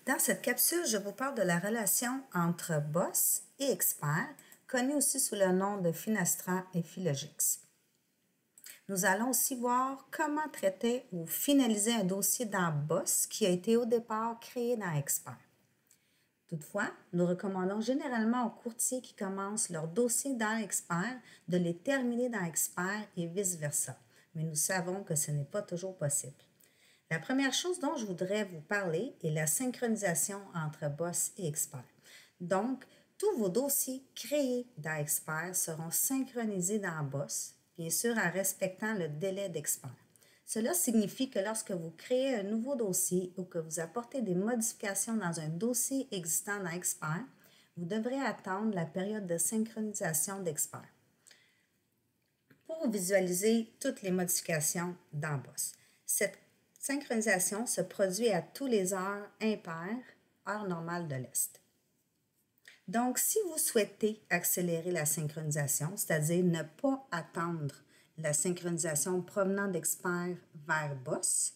Dans cette capsule, je vous parle de la relation entre boss et expert, connue aussi sous le nom de Finastra et Philogix. Nous allons aussi voir comment traiter ou finaliser un dossier dans Boss qui a été au départ créé dans Expert. Toutefois, nous recommandons généralement aux courtiers qui commencent leur dossier dans Expert de les terminer dans Expert et vice-versa. Mais nous savons que ce n'est pas toujours possible. La première chose dont je voudrais vous parler est la synchronisation entre Boss et Expert. Donc, tous vos dossiers créés dans Expert seront synchronisés dans Boss, bien sûr en respectant le délai d'Expert. Cela signifie que lorsque vous créez un nouveau dossier ou que vous apportez des modifications dans un dossier existant dans Expert, vous devrez attendre la période de synchronisation d'Expert pour visualiser toutes les modifications dans Boss. Cette synchronisation se produit à tous les heures impaires, heure normale de l'Est. Donc, si vous souhaitez accélérer la synchronisation, c'est-à-dire ne pas attendre la synchronisation provenant d'Expert vers Boss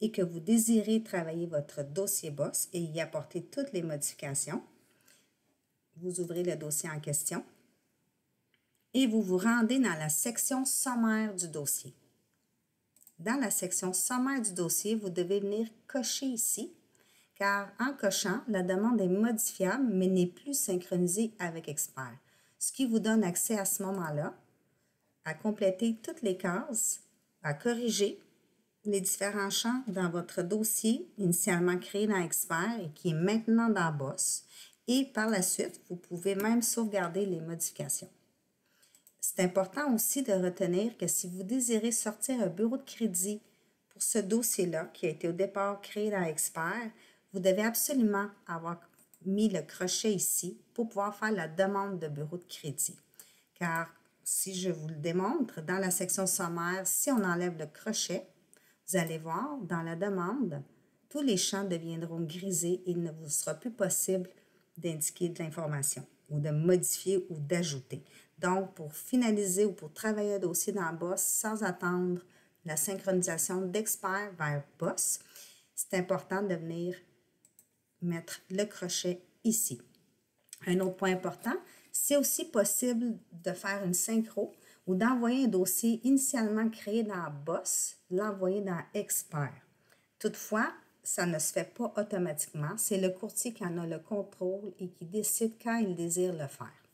et que vous désirez travailler votre dossier Boss et y apporter toutes les modifications, vous ouvrez le dossier en question et vous vous rendez dans la section sommaire du dossier. Dans la section sommaire du dossier, vous devez venir cocher ici, car en cochant, la demande est modifiable, mais n'est plus synchronisée avec Expert, ce qui vous donne accès à ce moment-là à compléter toutes les cases, à corriger les différents champs dans votre dossier initialement créé dans Expert et qui est maintenant dans Boss. Et par la suite, vous pouvez même sauvegarder les modifications. C'est important aussi de retenir que si vous désirez sortir un bureau de crédit pour ce dossier-là, qui a été au départ créé dans Expert, vous devez absolument avoir mis le crochet ici pour pouvoir faire la demande de bureau de crédit. Car si je vous le démontre, dans la section sommaire, si on enlève le crochet, vous allez voir, dans la demande, tous les champs deviendront grisés et il ne vous sera plus possible d'indiquer de l'information ou de modifier ou d'ajouter. Donc, pour finaliser ou pour travailler un dossier dans Boss sans attendre la synchronisation d'Expert vers Boss, c'est important de venir mettre le crochet ici. Un autre point important, c'est aussi possible de faire une synchro ou d'envoyer un dossier initialement créé dans Boss, l'envoyer dans Expert. Toutefois, ça ne se fait pas automatiquement. C'est le courtier qui en a le contrôle et qui décide quand il désire le faire.